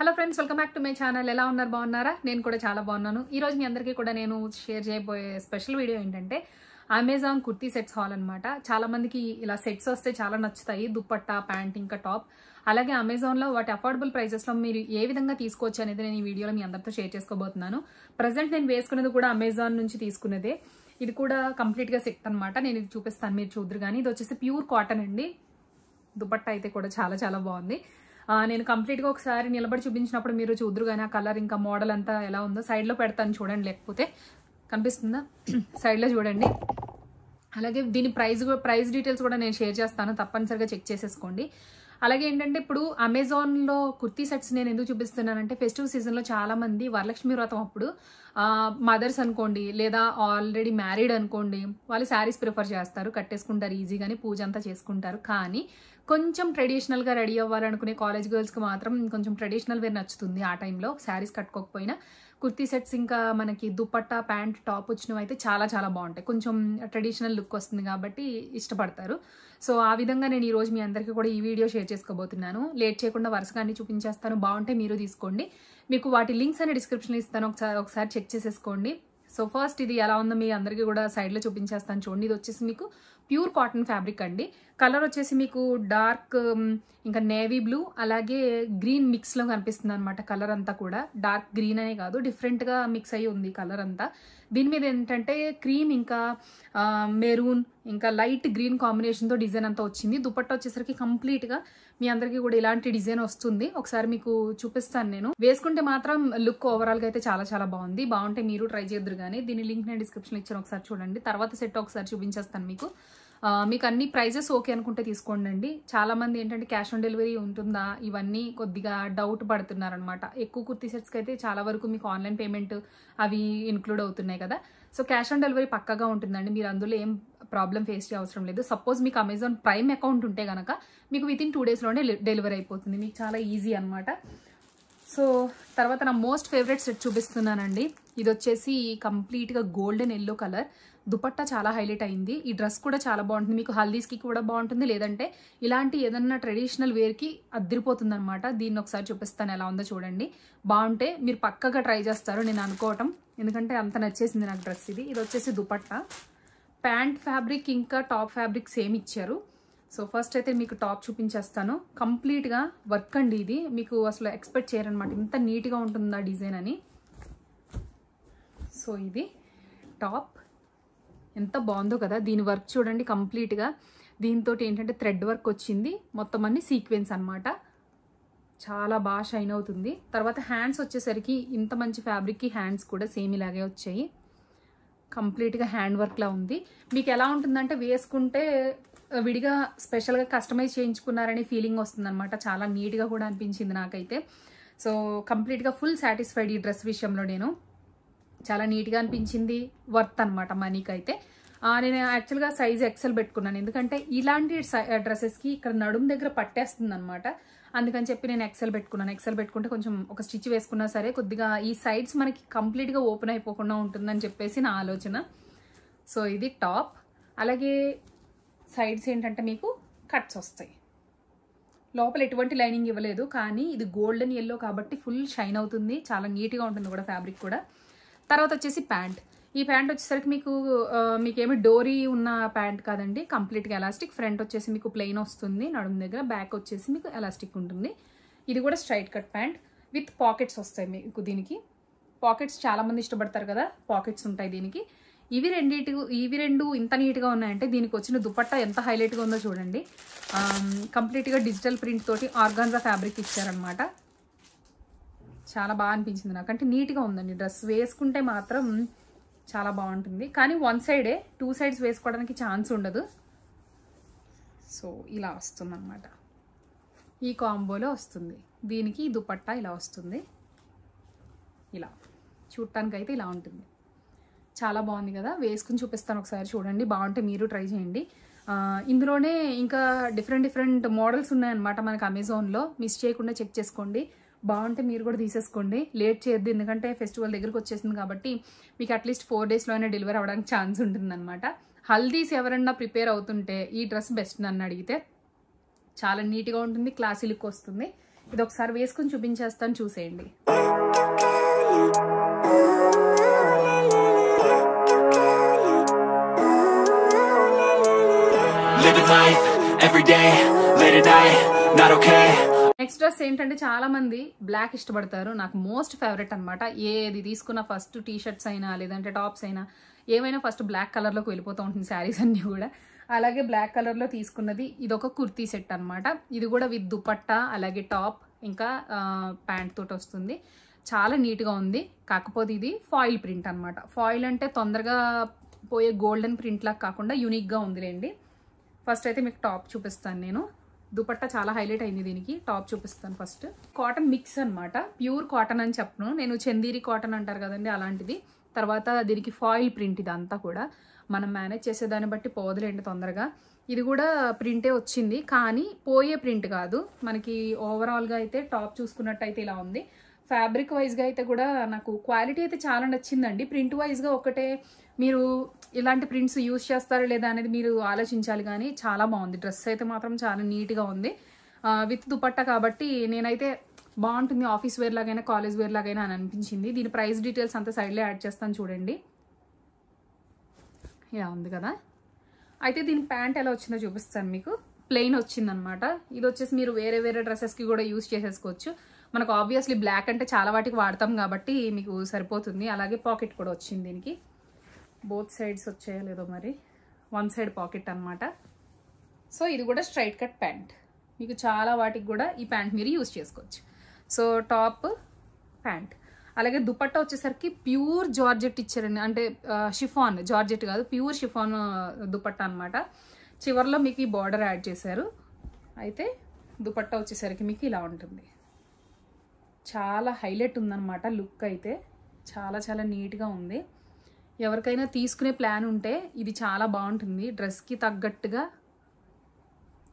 Hello friends, welcome back to my channel. ఎలా ఉన్నారు? బాగున్నారా? నేను కూడా చాలా బాగున్నాను. ఈ రోజు మీ అందరికీ కూడా నేను షేర్ చేయబోయే స్పెషల్ వీడియో ఏంటంటే అమెజాన్ కుర్తీ సెట్స్ హాల్ అనమాట. చాలా మందికి ఇలా సెట్స్ వస్తే చాలా నచ్చుతాయి, దుప్పట్టా, ప్యాంట్, ఇంకా టాప్. అలాగే అమెజాన్లో వాటి అఫోర్డబుల్ ప్రైజెస్లో మీరు ఏ విధంగా తీసుకోవచ్చు అనేది నేను ఈ వీడియోలో మీ అందరితో షేర్ చేసుకోబోతున్నాను. ప్రజెంట్ నేను వేసుకునేది కూడా అమెజాన్ నుంచి తీసుకునేదే. ఇది కూడా కంప్లీట్గా సెట్ అనమాట. నేను ఇది చూపిస్తాను, మీరు చూద్దరు. కానీ ఇది వచ్చేసి ప్యూర్ కాటన్ అండి. దుపట్టా అయితే కూడా చాలా చాలా బాగుంది. నేను కంప్లీట్గా ఒకసారి నిలబడి చూపించినప్పుడు మీరు చూద్దరు. కానీ ఆ కలర్ ఇంకా మోడల్ అంతా ఎలా ఉందో సైడ్లో పెడతాను చూడండి, లేకపోతే కనిపిస్తుందా? సైడ్లో చూడండి. అలాగే దీని ప్రైస్ డీటెయిల్స్ కూడా నేను షేర్ చేస్తాను, తప్పనిసరిగా చెక్ చేసేసుకోండి. అలాగే ఏంటంటే ఇప్పుడు అమెజాన్లో కుర్తీ సెట్స్ నేను ఎందుకు చూపిస్తున్నానంటే ఫెస్టివ్ సీజన్లో చాలా మంది వరలక్ష్మి వ్రతం అప్పుడు మదర్స్ అనుకోండి, లేదా ఆల్రెడీ మ్యారీడ్ అనుకోండి, వాళ్ళు శారీస్ ప్రిఫర్ చేస్తారు, కట్టేసుకుంటారు ఈజీగానే, పూజ అంతా చేసుకుంటారు. కానీ కొంచెం ట్రెడిషనల్గా రెడీ అవ్వాలనుకునే కాలేజ్ గర్ల్స్కి మాత్రం కొంచెం ట్రెడిషనల్ వేర్ నచ్చుతుంది. ఆ టైంలో శారీస్ కట్టుకోకపోయినా కుర్తీ సెట్స్ ఇంకా మనకి దుపట్టా, ప్యాంట్, టాప్ వచ్చినవి అయితే చాలా చాలా బాగుంటాయి. కొంచెం ట్రెడిషనల్ లుక్ వస్తుంది కాబట్టి ఇష్టపడతారు. సో ఆ విధంగా నేను ఈరోజు మీ అందరికీ కూడా ఈ వీడియో షేర్ చేసుకోబోతున్నాను. లేట్ చేయకుండా వరుసగా అన్ని చూపించేస్తాను. బాగుంటే మీరు తీసుకోండి. మీకు వాటి లింక్స్ అనే డిస్క్రిప్షన్లో ఇస్తాను, ఒకసారి చెక్ చేసేసుకోండి. సో ఫస్ట్ ఇది ఎలా ఉందో మీ అందరికీ కూడా సైడ్లో చూపించేస్తాను చూడండి. ఇది వచ్చేసి మీకు ప్యూర్ కాటన్ ఫ్యాబ్రిక్ అండి. కలర్ వచ్చేసి మీకు డార్క్ ఇంకా నేవీ బ్లూ అలాగే గ్రీన్ మిక్స్లో కనిపిస్తుంది అనమాట. కలర్ అంతా కూడా డార్క్ గ్రీన్ అనే కాదు, డిఫరెంట్గా మిక్స్ అయ్యి ఉంది కలర్ అంతా. దీని మీద ఏంటంటే క్రీమ్ ఇంకా మెరూన్ ఇంకా లైట్ గ్రీన్ కాంబినేషన్తో డిజైన్ అంతా వచ్చింది. దుపట్టా వచ్చేసరికి కంప్లీట్గా మీ అందరికీ కూడా ఇలాంటి డిజైన్ వస్తుంది. ఒకసారి మీకు చూపిస్తాను. నేను వేసుకుంటే మాత్రం లుక్ ఓవరాల్గా అయితే చాలా చాలా బాగుంది. బాగుంటే మీరు ట్రై చేద్దరు. కానీ దీని లింక్ నేను డిస్క్రిప్షన్లో ఇచ్చాను, ఒకసారి చూడండి. తర్వాత సెట్ ఒకసారి చూపించేస్తాను మీకు. మీకు అన్ని ప్రైజెస్ ఓకే అనుకుంటే తీసుకోండి. చాలా మంది ఏంటంటే క్యాష్ ఆన్ డెలివరీ ఉంటుందా ఇవన్నీ కొద్దిగా డౌట్ పడుతున్నారనమాట. ఎక్కువ కుర్తీ సెట్స్కి అయితే చాలా వరకు మీకు ఆన్లైన్ పేమెంట్ అవి ఇన్క్లూడ్ అవుతున్నాయి కదా. సో క్యాష్ ఆన్ డెలివరీ పక్కాగా ఉంటుందండి. మీరు అందులో ఏం ప్రాబ్లం ఫేస్ చేయ అవసరం లేదు. సపోజ్ మీకు అమెజాన్ ప్రైమ్ అకౌంట్ ఉంటే కనుక మీకు వితిన్ 2 డేస్లోనే డెలివరీ అయిపోతుంది. మీకు చాలా ఈజీ అనమాట. సో తర్వాత నా మోస్ట్ ఫేవరెట్ సెట్ చూపిస్తున్నానండి. ఇది వచ్చేసి కంప్లీట్గా గోల్డెన్ ఎల్లో కలర్. దుపట్టా చాలా హైలైట్ అయింది. ఈ డ్రెస్ కూడా చాలా బాగుంటుంది. మీకు హల్దీస్కి కూడా బాగుంటుంది, లేదంటే ఇలాంటి ఏదన్నా ట్రెడిషనల్ వేర్కి అద్దరిపోతుంది అనమాట. దీన్ని ఒకసారి చూపిస్తాను ఎలా ఉందో చూడండి. బాగుంటే మీరు పక్కగా ట్రై చేస్తారు నేను అనుకోవటం, ఎందుకంటే అంత నచ్చేసింది నాకు డ్రెస్. ఇది వచ్చేసి దుపట్టా. ప్యాంట్ ఫ్యాబ్రిక్ ఇంకా టాప్ ఫ్యాబ్రిక్ సేమ్ ఇచ్చారు. సో ఫస్ట్ అయితే మీకు టాప్ చూపించేస్తాను. కంప్లీట్గా వర్క్ అండి. ఇది మీకు అసలు ఎక్స్పెక్ట్ చేయరనమాట ఇంత నీట్గా ఉంటుందా డిజైన్ అని. సో ఇది టాప్ ఎంత బాగుందో కదా. దీని వర్క్ చూడండి కంప్లీట్గా. దీంతో ఏంటంటే థ్రెడ్ వర్క్ వచ్చింది, మొత్తం అన్ని సీక్వెన్స్ అనమాట. చాలా బాగా షైన్ అవుతుంది. తర్వాత హ్యాండ్స్ వచ్చేసరికి ఇంత మంచి ఫ్యాబ్రిక్కి హ్యాండ్స్ కూడా సేమ్ ఇలాగే వచ్చాయి. కంప్లీట్గా హ్యాండ్ వర్క్లా ఉంది. మీకు ఎలా ఉంటుందంటే వేసుకుంటే విడిగా స్పెషల్గా కస్టమైజ్ చేయించుకున్నారనే ఫీలింగ్ వస్తుంది అనమాట. చాలా నీట్గా కూడా అనిపించింది నాకైతే. సో కంప్లీట్గా ఫుల్ సాటిస్ఫైడ్ ఈ డ్రెస్ విషయంలో. నేను చాలా నీట్గా అనిపించింది, వర్త్ అనమాట మనీకి అయితే. నేను యాక్చువల్గా సైజ్ ఎక్సెల్ పెట్టుకున్నాను, ఎందుకంటే ఇలాంటి డ్రెస్సెస్కి ఇక్కడ నడుము దగ్గర పట్టేస్తుంది అనమాట. అందుకని చెప్పి నేను ఎక్సెల్ పెట్టుకున్నాను. ఎక్సెల్ పెట్టుకుంటే కొంచెం ఒక స్టిచ్ వేసుకున్నా సరే కొద్దిగా ఈ సైడ్స్ మనకి కంప్లీట్గా ఓపెన్ అయిపోకుండా ఉంటుందని చెప్పేసి నా ఆలోచన. సో ఇది టాప్. అలాగే సైడ్స్ ఏంటంటే మీకు కట్స్ వస్తాయి. లోపల ఎటువంటి లైనింగ్ ఇవ్వలేదు, కానీ ఇది గోల్డెన్ ఎల్లో కాబట్టి ఫుల్ షైన్ అవుతుంది. చాలా నీట్గా ఉంటుంది కూడా ఫ్యాబ్రిక్ కూడా. తర్వాత వచ్చేసి ప్యాంట్. ఈ ప్యాంట్ వచ్చేసరికి మీకేమి డోరీ ఉన్న ప్యాంట్ కాదండి, కంప్లీట్గా ఎలాస్టిక్. ఫ్రంట్ వచ్చేసి మీకు ప్లెయిన్ వస్తుంది నడుము దగ్గర, బ్యాక్ వచ్చేసి మీకు ఎలాస్టిక్ ఉంటుంది. ఇది కూడా straight cut pant with pockets వస్తాయి మీకు. దీనికి పాకెట్స్ చాలామంది ఇష్టపడతారు కదా, పాకెట్స్ ఉంటాయి దీనికి. ఇవి రెండు ఇంత నీట్గా ఉన్నాయంటే దీనికి వచ్చిన దుపట్టా ఎంత హైలైట్గా ఉందో చూడండి. కంప్లీట్గా డిజిటల్ ప్రింట్ తోటి ఆర్గాన్జా ఫ్యాబ్రిక్ ఇచ్చారనమాట. చాలా బాగా అనిపించింది నాకు. అంటే నీట్గా ఉందండి డ్రెస్. వేసుకుంటే మాత్రం చాలా బాగుంటుంది, కానీ వన్ సైడే, 2 సైడ్స్ వేసుకోవడానికి ఛాన్స్ ఉండదు. సో ఇలా వస్తుంది అనమాట. ఈ కాంబోలో వస్తుంది. దీనికి దుపట్టా ఇలా వస్తుంది. ఇలా చూడటానికైతే ఇలా ఉంటుంది. చాలా బాగుంది కదా. వేసుకుని చూపిస్తాను ఒకసారి చూడండి. బాగుంటే మీరు ట్రై చేయండి. ఇందులోనే ఇంకా డిఫరెంట్ మోడల్స్ ఉన్నాయన్నమాట మనకి అమెజాన్లో. మిస్ చేయకుండా చెక్ చేసుకోండి. బాగుంటే మీరు కూడా తీసేసుకోండి. లేట్ చేయొద్దు, ఎందుకంటే ఫెస్టివల్ దగ్గరకు వచ్చేసింది కాబట్టి మీకు అట్లీస్ట్ 4 డేస్లో అయినా డెలివరీ అవ్వడానికి ఛాన్స్ ఉంటుందన్నమాట. హల్దీస్ ఎవరన్నా ప్రిపేర్ అవుతుంటే ఈ డ్రెస్ బెస్ట్ నన్ను అడిగితే. చాలా నీట్గా ఉంటుంది, క్లాసీ లుక్ వస్తుంది. ఇది ఒకసారి వేసుకుని చూపించేస్తాను, చూసేయండి. నెక్స్ట్ డ్రెస్ ఏంటంటే చాలా మంది బ్లాక్ ఇష్టపడతారు. నాకు మోస్ట్ ఫేవరెట్ అనమాట. ఏది తీసుకున్న ఫస్ట్ టీ షర్ట్స్ అయినా లేదంటే టాప్స్ అయినా ఏమైనా ఫస్ట్ బ్లాక్ కలర్లోకి వెళ్ళిపోతూ ఉంటుంది శారీస్ అన్నీ కూడా. అలాగే బ్లాక్ కలర్లో తీసుకున్నది ఇది ఒక కుర్తీ సెట్ అనమాట. ఇది కూడా విత్ దుపట్టా అలాగే టాప్ ఇంకా ప్యాంట్ తోటి వస్తుంది. చాలా నీట్గా ఉంది. కాకపోతే ఇది ఫాయిల్ ప్రింట్ అనమాట. ఫాయిల్ అంటే తొందరగా పోయే గోల్డెన్ ప్రింట్ లాగా కాకుండా యూనిక్గా ఉందిలేండి. ఫస్ట్ అయితే మీకు టాప్ చూపిస్తాను నేను. దుపట్టా చాలా హైలైట్ అయింది దీనికి. టాప్ చూపిస్తాను ఫస్ట్. కాటన్ మిక్స్ అనమాట. ప్యూర్ కాటన్ అని చెప్పను నేను, చందేరి కాటన్ అంటారు కదండి అలాంటిది. తర్వాత దీనికి ఫాయిల్ ప్రింట్ ఇదంతా కూడా మనం మేనేజ్ చేసేదాన్ని బట్టి పోదులేండి తొందరగా. ఇది కూడా ప్రింటే వచ్చింది కానీ పోయే ప్రింట్ కాదు. మనకి ఓవరాల్గా అయితే టాప్ చూసుకున్నట్టయితే ఇలా ఉంది. ఫ్యాబ్రిక్ వైజ్గా అయితే కూడా నాకు క్వాలిటీ అయితే చాలా నచ్చిందండి. ప్రింట్ వైజ్గా ఒకటే మీరు ఇలాంటి ప్రింట్స్ యూజ్ చేస్తారా లేదా అనేది మీరు ఆలోచించాలి, కానీ చాలా బాగుంది. డ్రెస్ అయితే మాత్రం చాలా నీట్గా ఉంది. విత్ దుపట్టా కాబట్టి నేనైతే బాగుంటుంది, ఆఫీస్ వేర్ లాగైనా కాలేజ్ వేర్ లాగైనా అని అనిపించింది. దీని ప్రైస్ డీటెయిల్స్ అంతా సైడ్లో యాడ్ చేస్తాను చూడండి. ఇలా ఉంది కదా. అయితే దీని ప్యాంట్ ఎలా వచ్చిందో చూపిస్తాను మీకు. ప్లెయిన్ వచ్చిందనమాట. ఇది వచ్చేసి మీరు వేరే వేరే డ్రెస్సెస్కి కూడా యూజ్ చేసేసుకోవచ్చు. మనకు ఆబ్వియస్లీ బ్లాక్ అంటే చాలా వాటికి వాడతాం కాబట్టి మీకు సరిపోతుంది. అలాగే పాకెట్ కూడా వచ్చింది దీనికి. బోత్ సైడ్స్ వచ్చాయో లేదో మరి. వన్ సైడ్ పాకెట్ అనమాట. సో ఇది కూడా స్ట్రైట్ కట్ ప్యాంట్. మీకు చాలా వాటికి కూడా ఈ ప్యాంట్ మీరు యూజ్ చేసుకోవచ్చు. So top pant. అలాగే దుపట్టా వచ్చేసరికి ప్యూర్ జార్జెట్ ఇచ్చారండి. అంటే షిఫాన్, జార్జెట్ కాదు, ప్యూర్ షిఫాన్ దుపట్టా అనమాట. చివర్లో మీకు ఈ బార్డర్ యాడ్ చేశారు. అయితే దుపట్టా వచ్చేసరికి మీకు ఇలా ఉంటుంది. చాలా హైలైట్ ఉందన్నమాట. లుక్ అయితే చాలా చాలా నీట్గా ఉంది. ఎవరికైనా తీసుకునే ప్లాన్ ఉంటే ఇది చాలా బాగుంటుంది. డ్రెస్కి తగ్గట్టుగా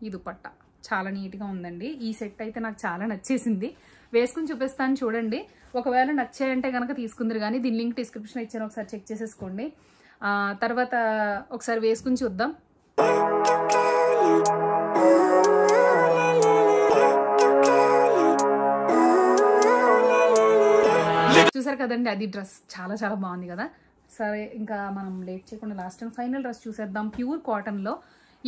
ఈ దుపట్టా చాలా నీట్గా ఉందండి. ఈ సెట్ అయితే నాకు చాలా నచ్చేసింది. వేసుకుని చూపిస్తాను చూడండి. ఒకవేళ నచ్చాయంటే కనుక తీసుకుందరు, కానీ దీని లింక్ డిస్క్రిప్షన్ ఇచ్చాను, ఒకసారి చెక్ చేసేసుకోండి. తర్వాత ఒకసారి వేసుకుని చూద్దాం. చూసారు కదండి, అది డ్రెస్ చాలా చాలా బాగుంది కదా. సరే ఇంకా మనం లేట్ చేయకుండా లాస్ట్ అండ్ ఫైనల్ డ్రెస్ చూసేద్దాం. ప్యూర్ కాటన్లో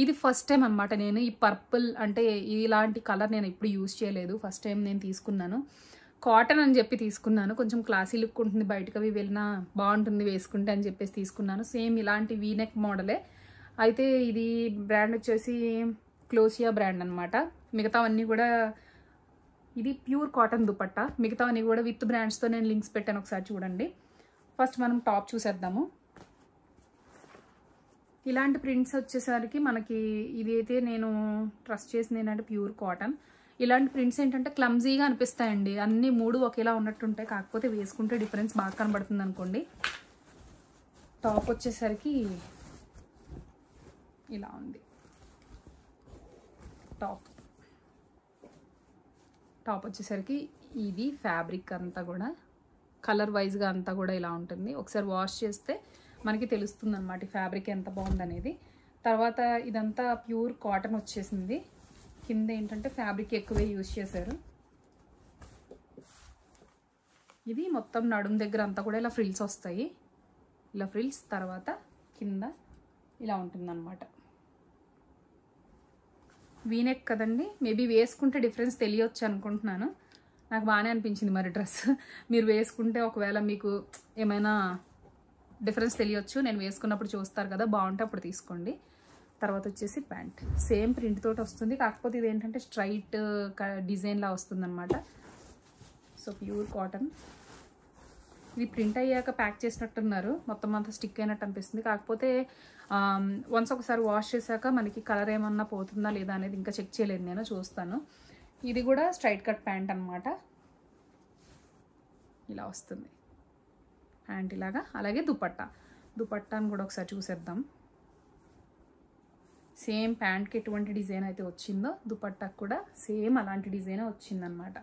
ఇది ఫస్ట్ టైం అనమాట. నేను ఈ పర్పుల్ అంటే ఇలాంటి కలర్ నేను ఎప్పుడు యూజ్ చేయలేదు. ఫస్ట్ టైం నేను తీసుకున్నాను. కాటన్ అని చెప్పి తీసుకున్నాను. కొంచెం క్లాసీ లుక్ ఉంటుంది, బయటకు అవి వెళ్ళినా బాగుంటుంది వేసుకుంటే అని చెప్పేసి తీసుకున్నాను. సేమ్ ఇలాంటి వీనెక్ మోడలే. అయితే ఇది బ్రాండ్ వచ్చేసి క్లోసియా బ్రాండ్ అనమాట. మిగతావన్నీ కూడా ఇది ప్యూర్ కాటన్ దుపట్టా. మిగతావన్నీ కూడా విత్ బ్రాండ్స్తో నేను లింక్స్ పెట్టాను, ఒకసారి చూడండి. ఫస్ట్ మనం టాప్ చూసేద్దాము. ఇలాంటి ప్రింట్స్ వచ్చేసరికి మనకి ఇది అయితే నేను ట్రస్ట్ చేసింది ఏంటంటే ప్యూర్ కాటన్. ఇలాంటి ప్రింట్స్ ఏంటంటే క్లమ్జీగా అనిపిస్తాయండి. అన్ని మూడు ఒకేలా ఉన్నట్టుంటాయి, కాకపోతే వేసుకుంటే డిఫరెన్స్ బాగా కనబడుతుంది అనుకోండి. టాప్ వచ్చేసరికి ఇలా ఉంది. టాప్ వచ్చేసరికి ఇది ఫ్యాబ్రిక్ అంతా కూడా కలర్ వైజ్గా అంతా కూడా ఇలా ఉంటుంది. ఒకసారి వాష్ చేస్తే మనకి తెలుస్తుంది అనమాట ఈ ఫ్యాబ్రిక్ ఎంత బాగుందనేది. తర్వాత ఇదంతా ప్యూర్ కాటన్ వచ్చేసింది. కింద ఏంటంటే ఫ్యాబ్రిక్ ఎక్కువే యూజ్ చేశారు. ఇది మొత్తం నడుము దగ్గర అంతా కూడా ఇలా ఫ్రిల్స్ వస్తాయి. ఇలా ఫ్రిల్స్ తర్వాత కింద ఇలా ఉంటుందన్నమాట. వీనెక్ కదండి, మేబీ వేసుకుంటే డిఫరెన్స్ తెలియచ్చు అనుకుంటున్నాను. నాకు బాగానే అనిపించింది మరి డ్రెస్. మీరు వేసుకుంటే ఒకవేళ మీకు ఏమైనా డిఫరెన్స్ తెలియచ్చు. నేను వేసుకున్నప్పుడు చూస్తారు కదా, బాగుంటే అప్పుడు తీసుకోండి. తర్వాత వచ్చేసి ప్యాంట్ సేమ్ ప్రింట్ తోటి వస్తుంది, కాకపోతే ఇది ఏంటంటే స్ట్రైట్ డిజైన్లా వస్తుందన్నమాట. So pure cotton. ఇది ప్రింట్ అయ్యాక ప్యాక్ చేసినట్టున్నారు, మొత్తం అంతా స్టిక్ అయినట్టు అనిపిస్తుంది. కాకపోతే వన్స్ ఒకసారి వాష్ చేశాక మనకి కలర్ ఏమన్నా పోతుందా లేదా అనేది ఇంకా చెక్ చేయలేదు, నేను చూస్తాను. ఇది కూడా స్ట్రైట్ కట్ ప్యాంట్ అనమాట. ఇలా వస్తుంది ప్యాంట్ ఇలాగా. అలాగే దుపట్టాను కూడా ఒకసారి చూసేద్దాం. సేమ్ ప్యాంట్కి ఎటువంటి డిజైన్ అయితే వచ్చిందో దుపట్టాకు కూడా సేమ్ అలాంటి డిజైన్ వచ్చిందనమాట.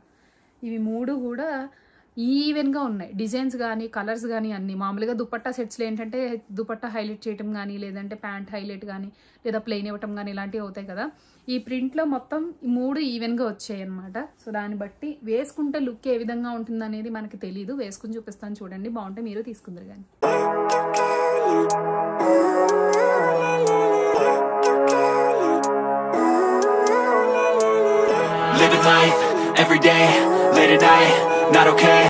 ఇవి మూడు కూడా ఈవెన్గా ఉన్నాయి డిజైన్స్ కానీ కలర్స్ కానీ అన్ని. మామూలుగా దుపట్టా సెట్స్లో ఏంటంటే దుపట్టా హైలైట్ చేయటం కానీ లేదంటే ప్యాంట్ హైలైట్ కానీ లేదా ప్లెయిన్ ఇవ్వటం కానీ ఇలాంటివి అవుతాయి కదా. ఈ ప్రింట్లో మొత్తం 3 ఈవెన్గా వచ్చాయి అనమాట. సో దాన్ని బట్టి వేసుకుంటే లుక్ ఏ విధంగా ఉంటుంది అనేది మనకి తెలియదు. వేసుకుని చూపిస్తాను చూడండి, బాగుంటే మీరు తీసుకుందరు కానీ.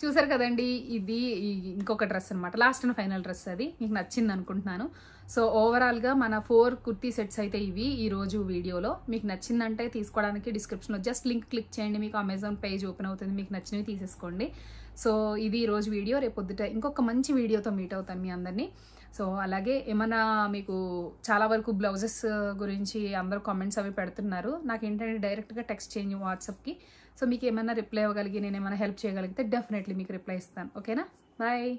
చూసారు కదండి, ఇది ఇంకొక డ్రెస్ అనమాట. Last and final dress. అది మీకు నచ్చింది అనుకుంటున్నాను. సో ఓవరాల్గా మన 4 కుర్తీ సెట్స్ అయితే ఇవి ఈ రోజు వీడియోలో. మీకు నచ్చిందంటే తీసుకోవడానికి డిస్క్రిప్షన్లో జస్ట్ లింక్ క్లిక్ చేయండి, మీకు అమెజాన్ పేజ్ ఓపెన్ అవుతుంది, మీకు నచ్చినవి తీసేసుకోండి. సో ఇది ఈ రోజు వీడియో. రేపు పొద్దుట ఇంకొక మంచి వీడియోతో మీట్ అవుతాను మీ అందరినీ. సో అలాగే ఏమన్నా మీకు చాలా వరకు బ్లౌజెస్ గురించి అందరూ కామెంట్స్ అవి పెడుతున్నారు. నాకు ఏంటంటే డైరెక్ట్గా టెక్స్ట్ చేయండి వాట్సాప్కి. సో మీకు ఏమైనా రిప్లై ఇవ్వగలిగి నేను ఏమైనా హెల్ప్ చేయగలిగితే డెఫినెట్లీ మీకు రిప్లై ఇస్తాను. ఓకేనా? బాయ్.